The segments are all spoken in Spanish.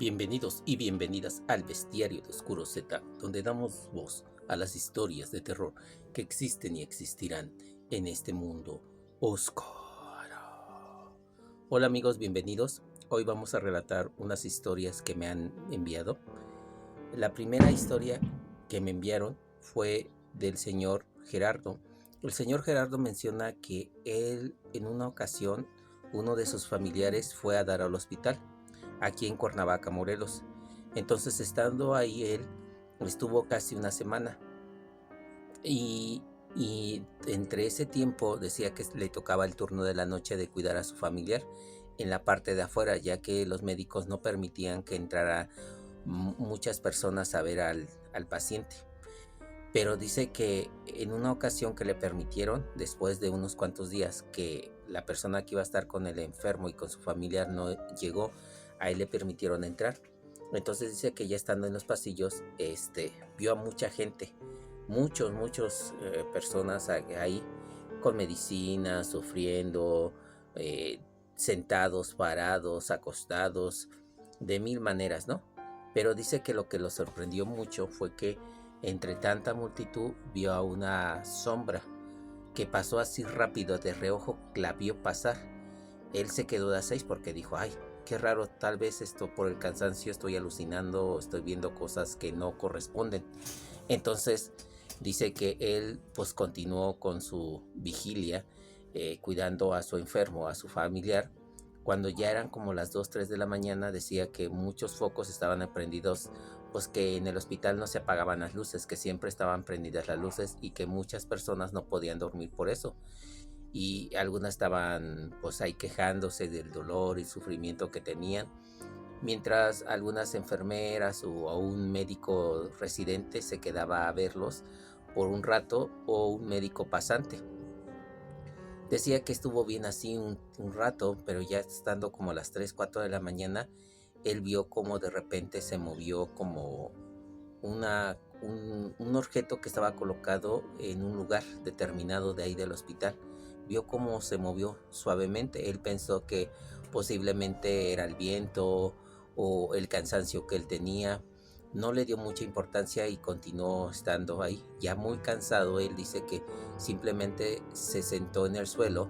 Bienvenidos y bienvenidas al Bestiario de Oscuro Z, donde damos voz a las historias de terror que existen y existirán en este mundo oscuro. Hola amigos, bienvenidos. Hoy vamos a relatar unas historias que me han enviado. La primera historia que me enviaron fue del señor Gerardo. El señor Gerardo menciona que él en una ocasión, uno de sus familiares fue a dar al hospital aquí en Cuernavaca, Morelos. Entonces, estando ahí él, estuvo casi una semana. Y, y entre ese tiempo decía que le tocaba el turno de la noche de cuidar a su familiar en la parte de afuera, ya que los médicos no permitían que entrara muchas personas a ver al paciente. Pero dice que en una ocasión que le permitieron, después de unos cuantos días que la persona que iba a estar con el enfermo y con su familiar no llegó, a él le permitieron entrar. Entonces dice que ya estando en los pasillos, vio a mucha gente, muchos personas ahí con medicina, sufriendo, eh, sentados, parados, acostados, de mil maneras, ¿no? Pero dice que lo que lo sorprendió mucho fue que entre tanta multitud vio a una sombra que pasó así rápido de reojo, la vio pasar. Él se quedó de a seis porque dijo, ay, qué raro, tal vez esto por el cansancio estoy alucinando, estoy viendo cosas que no corresponden. Entonces dice que él pues continuó con su vigilia, cuidando a su enfermo, a su familiar. Cuando ya eran como las 2, 3 de la mañana, decía que muchos focos estaban prendidos, pues que en el hospital no se apagaban las luces, que siempre estaban prendidas las luces y que muchas personas no podían dormir por eso. Y algunas estaban pues ahí quejándose del dolor y sufrimiento que tenían, mientras algunas enfermeras o un médico residente se quedaba a verlos por un rato o un médico pasante. Decía que estuvo bien así un rato, pero ya estando como a las 3, 4 de la mañana, él vio como de repente se movió como un objeto que estaba colocado en un lugar determinado de ahí del hospital. Vio cómo se movió suavemente. Él pensó que posiblemente era el viento o el cansancio que él tenía. No le dio mucha importancia y continuó estando ahí. Ya muy cansado, él dice que simplemente se sentó en el suelo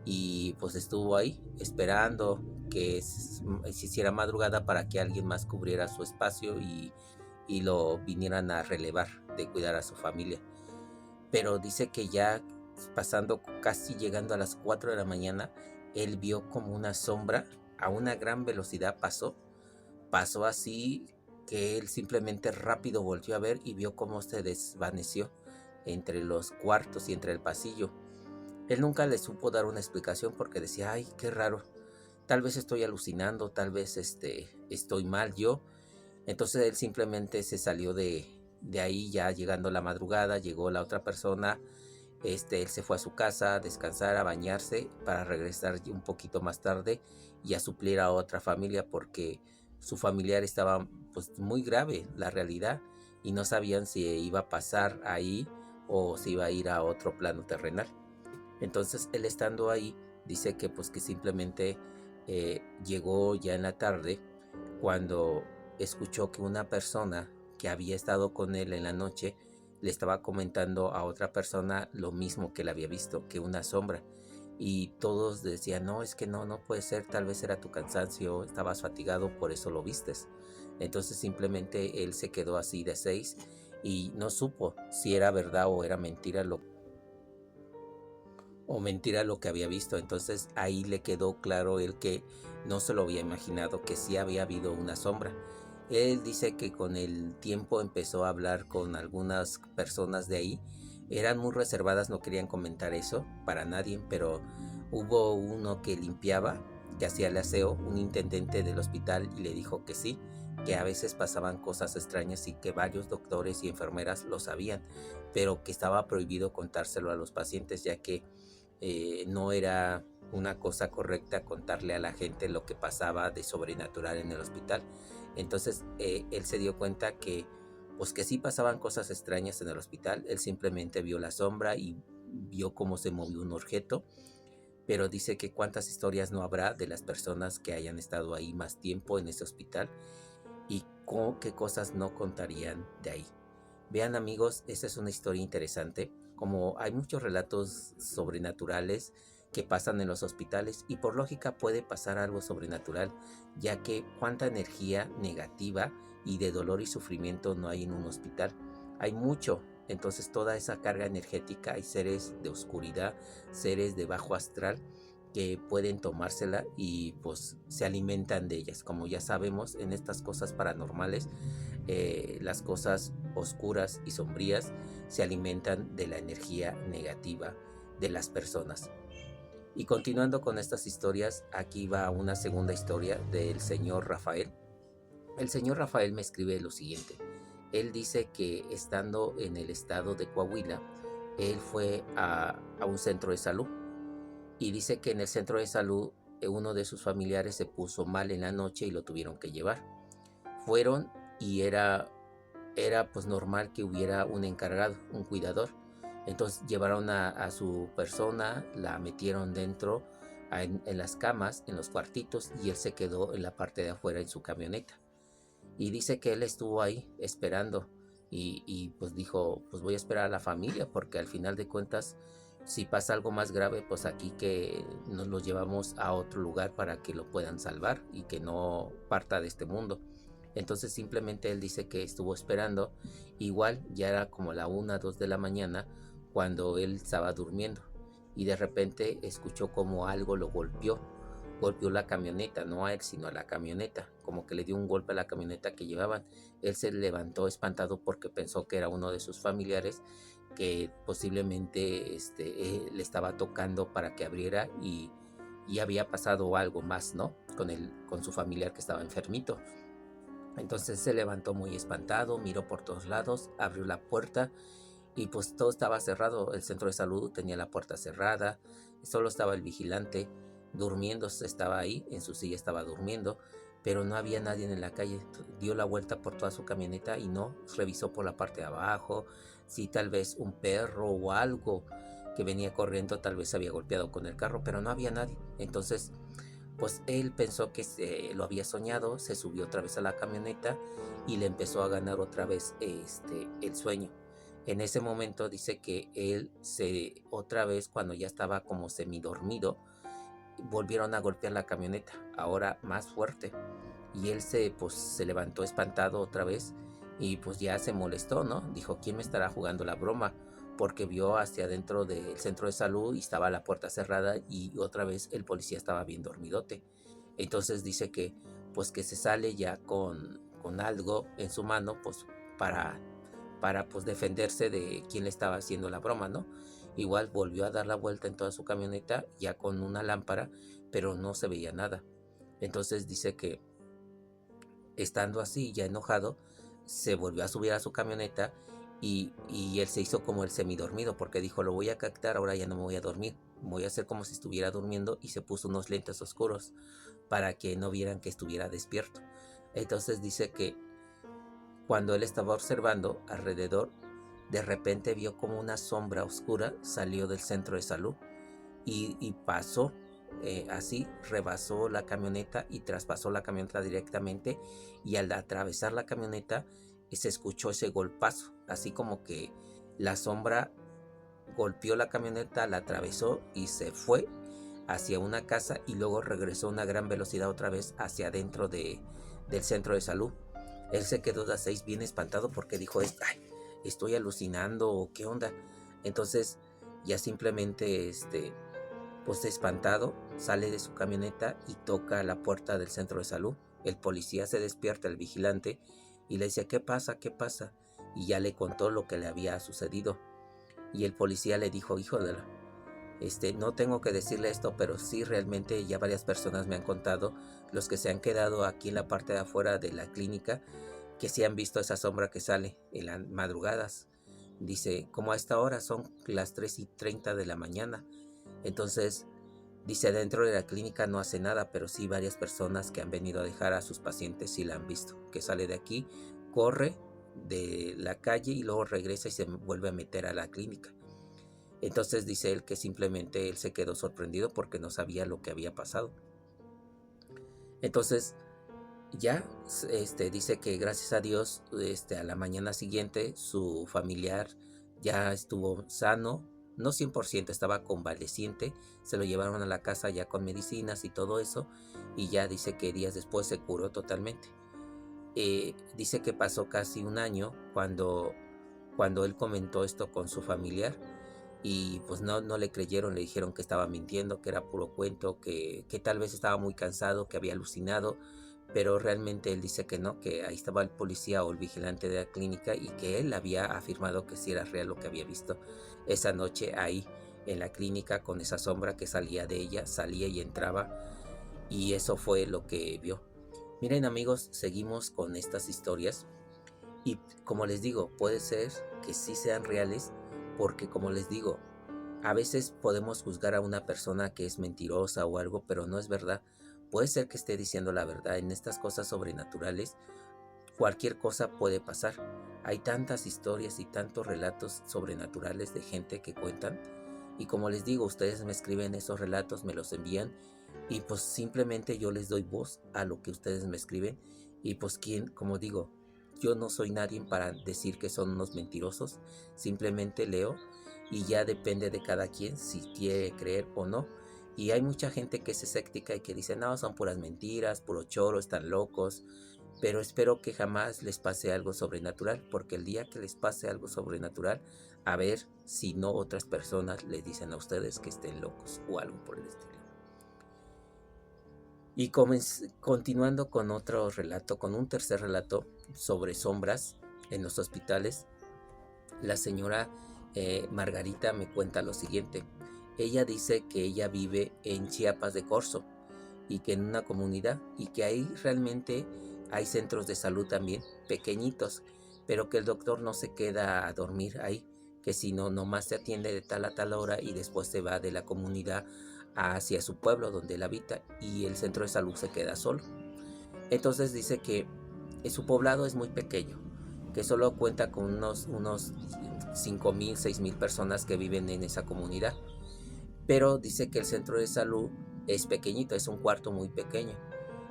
y pues estuvo ahí esperando que se hiciera madrugada para que alguien más cubriera su espacio y lo vinieran a relevar de cuidar a su familia. Pero dice que ya pasando, casi llegando a las 4 de la mañana, él vio como una sombra a una gran velocidad pasó así que él simplemente rápido volvió a ver y vio cómo se desvaneció entre los cuartos y entre el pasillo. Él nunca le supo dar una explicación porque decía, ay, qué raro, tal vez estoy alucinando, tal vez estoy mal yo. Entonces él simplemente se salió de ahí, ya llegando la madrugada, llegó la otra persona, él se fue a su casa a descansar, a bañarse para regresar un poquito más tarde y a suplir a otra familia porque su familiar estaba pues muy grave, la realidad, y no sabían si iba a pasar ahí o si iba a ir a otro plano terrenal. Entonces él estando ahí dice que pues que simplemente llegó ya en la tarde cuando escuchó que una persona que había estado con él en la noche le estaba comentando a otra persona lo mismo que él había visto, que una sombra. Y todos decían, no, es que no puede ser, tal vez era tu cansancio, estabas fatigado, por eso lo vistes. Entonces simplemente él se quedó así de seis y no supo si era verdad o mentira lo que había visto. Entonces ahí le quedó claro el que no se lo había imaginado, que sí había habido una sombra. Él dice que con el tiempo empezó a hablar con algunas personas de ahí. Eran muy reservadas, no querían comentar eso para nadie, pero hubo uno que limpiaba, que hacía el aseo, un intendente del hospital, y le dijo que sí, que a veces pasaban cosas extrañas y que varios doctores y enfermeras lo sabían, pero que estaba prohibido contárselo a los pacientes, ya que no era una cosa correcta contarle a la gente lo que pasaba de sobrenatural en el hospital. Entonces él se dio cuenta que pues que sí pasaban cosas extrañas en el hospital. Él simplemente vio la sombra y vio cómo se movió un objeto, pero dice que cuántas historias no habrá de las personas que hayan estado ahí más tiempo en ese hospital y qué cosas no contarían de ahí. Vean amigos, esta es una historia interesante, como hay muchos relatos sobrenaturales que pasan en los hospitales y por lógica puede pasar algo sobrenatural, ya que cuánta energía negativa y de dolor y sufrimiento no hay en un hospital. Hay mucho, entonces toda esa carga energética, hay seres de oscuridad, seres de bajo astral que pueden tomársela y pues se alimentan de ellas. Como ya sabemos, en estas cosas paranormales, las cosas oscuras y sombrías se alimentan de la energía negativa de las personas. Y continuando con estas historias, aquí va una segunda historia del señor Rafael. El señor Rafael me escribe lo siguiente. Él dice que estando en el estado de Coahuila, él fue a un centro de salud y dice que en el centro de salud uno de sus familiares se puso mal en la noche y lo tuvieron que llevar. Fueron y era pues normal que hubiera un encargado, un cuidador. Entonces llevaron a su persona, la metieron dentro en las camas, en los cuartitos, y él se quedó en la parte de afuera en su camioneta. Y dice que él estuvo ahí esperando y pues dijo, pues voy a esperar a la familia porque al final de cuentas, si pasa algo más grave, pues aquí que nos lo llevamos a otro lugar para que lo puedan salvar y que no parta de este mundo. Entonces simplemente él dice que estuvo esperando, igual ya era como la 1, 2 de la mañana cuando él estaba durmiendo y de repente escuchó como algo lo golpeó la camioneta, no a él sino a la camioneta, como que le dio un golpe a la camioneta que llevaban. Él se levantó espantado porque pensó que era uno de sus familiares que posiblemente le estaba tocando para que abriera y había pasado algo más, ¿no? Con su familiar que estaba enfermito. Entonces se levantó muy espantado, miró por todos lados, abrió la puerta y pues todo estaba cerrado. El centro de salud tenía la puerta cerrada, solo estaba el vigilante durmiendo, estaba ahí, en su silla estaba durmiendo, pero no había nadie en la calle. Dio la vuelta por toda su camioneta y no revisó por la parte de abajo, si tal vez un perro o algo que venía corriendo tal vez se había golpeado con el carro, pero no había nadie. Entonces pues él pensó que lo había soñado, se subió otra vez a la camioneta y le empezó a ganar otra vez el sueño. En ese momento dice que él otra vez cuando ya estaba como semidormido, volvieron a golpear la camioneta, ahora más fuerte. Y él pues, se levantó espantado otra vez y pues ya se molestó, ¿no? Dijo, ¿quién me estará jugando la broma? Porque vio hacia adentro del centro de salud y estaba la puerta cerrada y otra vez el policía estaba bien dormidote. Entonces dice que pues que se sale ya con algo en su mano pues para pues defenderse de quién le estaba haciendo la broma, ¿no? Igual volvió a dar la vuelta en toda su camioneta ya con una lámpara, pero no se veía nada. Entonces dice que estando así ya enojado, se volvió a subir a su camioneta y él se hizo como el semidormido porque dijo, lo voy a captar, ahora ya no me voy a dormir, voy a hacer como si estuviera durmiendo y se puso unos lentes oscuros para que no vieran que estuviera despierto. Entonces dice que cuando él estaba observando alrededor, de repente vio como una sombra oscura salió del centro de salud y pasó así, rebasó la camioneta y traspasó la camioneta directamente y al atravesar la camioneta se escuchó ese golpazo, así como que la sombra golpeó la camioneta, la atravesó y se fue hacia una casa y luego regresó a una gran velocidad otra vez hacia adentro del centro de salud. Él se quedó de a 6 bien espantado porque dijo, ay, estoy alucinando o qué onda. Entonces ya simplemente pues espantado sale de su camioneta y toca la puerta del centro de salud. El policía se despierta, el vigilante, y le dice, ¿qué pasa? ¿Qué pasa? Y ya le contó lo que le había sucedido. Y el policía le dijo, hijo de la... no tengo que decirle esto, pero sí realmente ya varias personas me han contado, los que se han quedado aquí en la parte de afuera de la clínica, que sí han visto esa sombra que sale en las madrugadas. Dice, como a esta hora son las 3:30 de la mañana. Entonces, dice, dentro de la clínica no hace nada, pero sí varias personas que han venido a dejar a sus pacientes sí la han visto, que sale de aquí, corre de la calle y luego regresa y se vuelve a meter a la clínica. Entonces dice él que simplemente él se quedó sorprendido porque no sabía lo que había pasado. Entonces ya dice que gracias a Dios a la mañana siguiente su familiar ya estuvo sano, no 100%, estaba convaleciente, se lo llevaron a la casa ya con medicinas y todo eso, y ya dice que días después se curó totalmente. Dice que pasó casi un año cuando él comentó esto con su familiar, y pues no le creyeron, le dijeron que estaba mintiendo, que era puro cuento, que tal vez estaba muy cansado, que había alucinado, pero realmente él dice que no, que ahí estaba el policía o el vigilante de la clínica y que él había afirmado que sí era real lo que había visto esa noche ahí en la clínica, con esa sombra que salía de ella, salía y entraba, y eso fue lo que vio. Miren amigos, seguimos con estas historias y como les digo, puede ser que sí sean reales, porque como les digo, a veces podemos juzgar a una persona que es mentirosa o algo, pero no es verdad. Puede ser que esté diciendo la verdad. En estas cosas sobrenaturales, cualquier cosa puede pasar. Hay tantas historias y tantos relatos sobrenaturales de gente que cuentan. Y como les digo, ustedes me escriben esos relatos, me los envían y pues simplemente yo les doy voz a lo que ustedes me escriben. Y pues como digo, yo no soy nadie para decir que son unos mentirosos. Simplemente leo y ya depende de cada quien si quiere creer o no. Y hay mucha gente que es escéptica y que dice, no, son puras mentiras, puro choro, están locos. Pero espero que jamás les pase algo sobrenatural, porque el día que les pase algo sobrenatural, a ver si no otras personas les dicen a ustedes que estén locos o algo por el estilo. Y continuando con otro relato, con un tercer relato sobre sombras en los hospitales, la señora Margarita me cuenta lo siguiente. Ella dice que ella vive en Chiapas de Corzo y que en una comunidad y que ahí realmente hay centros de salud también pequeñitos, pero que el doctor no se queda a dormir ahí, que si no, nomás se atiende de tal a tal hora y después se va de la comunidad hacia su pueblo donde él habita y el centro de salud se queda solo. Entonces dice que su poblado es muy pequeño, que solo cuenta con unos 5,000, 6,000 personas que viven en esa comunidad, pero dice que el centro de salud es pequeñito, es un cuarto muy pequeño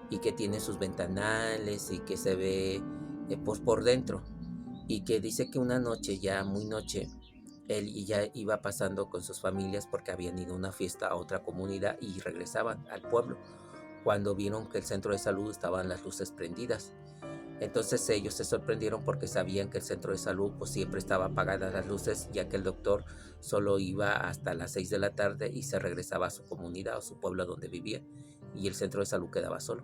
y que tiene sus ventanales y que se ve pues por dentro, y que dice que una noche, ya muy noche, él ya iba pasando con sus familias porque habían ido a una fiesta a otra comunidad y regresaban al pueblo cuando vieron que el centro de salud estaban las luces prendidas. Entonces ellos se sorprendieron porque sabían que el centro de salud pues siempre estaba apagadas las luces, ya que el doctor solo iba hasta las 6 de la tarde y se regresaba a su comunidad o su pueblo donde vivía, y el centro de salud quedaba solo.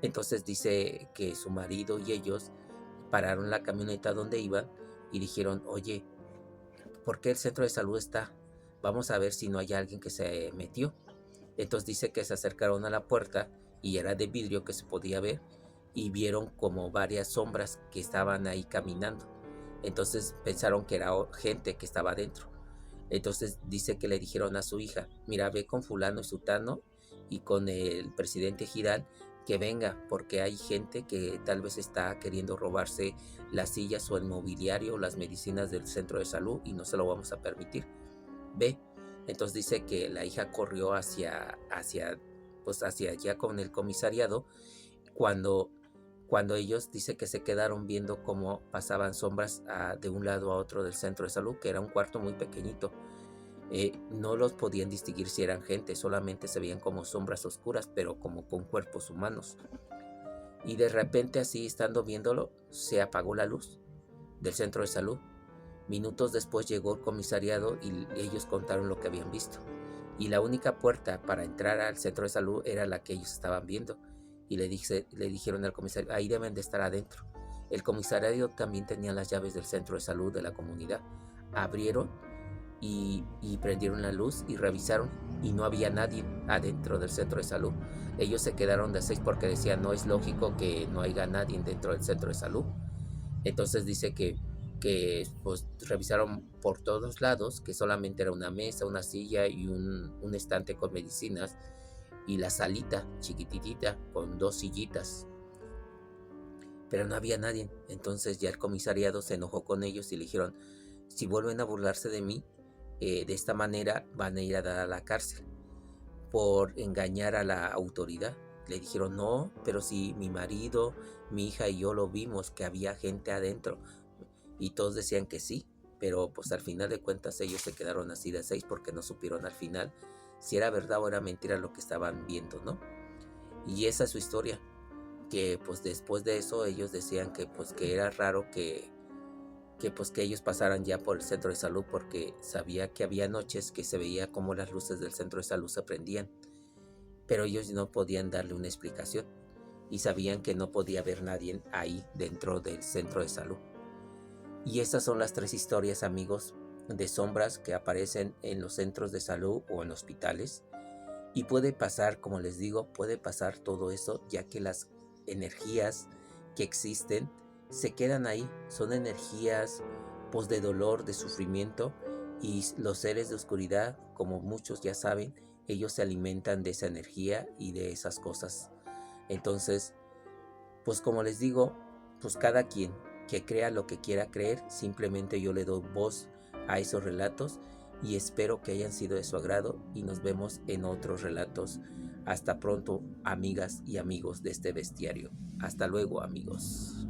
Entonces dice que su marido y ellos pararon la camioneta donde iban y dijeron, oye, ¿por qué el centro de salud está? Vamos a ver si no hay alguien que se metió. Entonces dice que se acercaron a la puerta y era de vidrio que se podía ver y vieron como varias sombras que estaban ahí caminando. Entonces pensaron que era gente que estaba adentro. Entonces dice que le dijeron a su hija, mira, ve con fulano y sutano y con el presidente Giral que venga, porque hay gente que tal vez está queriendo robarse las sillas o el mobiliario o las medicinas del centro de salud y no se lo vamos a permitir. Ve. Entonces dice que la hija corrió pues hacia allá con el comisariado cuando, cuando ellos dice que se quedaron viendo cómo pasaban sombras de un lado a otro del centro de salud, que era un cuarto muy pequeñito. No los podían distinguir si eran gente, solamente se veían como sombras oscuras, pero como con cuerpos humanos. Y de repente, así estando viéndolo, se apagó la luz del centro de salud. Minutos después llegó el comisariado y ellos contaron lo que habían visto. Y la única puerta para entrar al centro de salud era la que ellos estaban viendo. Y le dijeron al comisario, ahí deben de estar adentro. El comisariado también tenía las llaves del centro de salud de la comunidad. Abrieron y prendieron la luz y revisaron y no había nadie adentro del centro de salud. Ellos se quedaron de 6 porque decían, no es lógico que no haya nadie dentro del centro de salud. Entonces dice que pues revisaron por todos lados, que solamente era una mesa, una silla y un estante con medicinas y la salita chiquititita con 2 sillitas, pero no había nadie. Entonces ya el comisariado se enojó con ellos y le dijeron, si vuelven a burlarse de mí, de esta manera van a ir a dar a la cárcel por engañar a la autoridad. Le dijeron, no, pero si mi marido, mi hija y yo lo vimos, que había gente adentro. Y todos decían que sí, pero pues al final de cuentas ellos se quedaron así de 6 porque no supieron al final si era verdad o era mentira lo que estaban viendo, ¿no? Y esa es su historia, que pues después de eso ellos decían que pues que era raro pues que ellos pasaran ya por el centro de salud, porque sabía que había noches que se veía como las luces del centro de salud se prendían, pero ellos no podían darle una explicación y sabían que no podía haber nadie ahí dentro del centro de salud. Y estas son las 3 historias, amigos, de sombras que aparecen en los centros de salud o en hospitales. Y puede pasar, como les digo, puede pasar todo eso, ya que las energías que existen se quedan ahí. Son energías pues de dolor, de sufrimiento, y los seres de oscuridad, como muchos ya saben, ellos se alimentan de esa energía y de esas cosas. Entonces, pues como les digo, pues cada quien que crea lo que quiera creer, simplemente yo le doy voz a esos relatos y espero que hayan sido de su agrado y nos vemos en otros relatos. Hasta pronto, amigas y amigos de este bestiario. Hasta luego, amigos.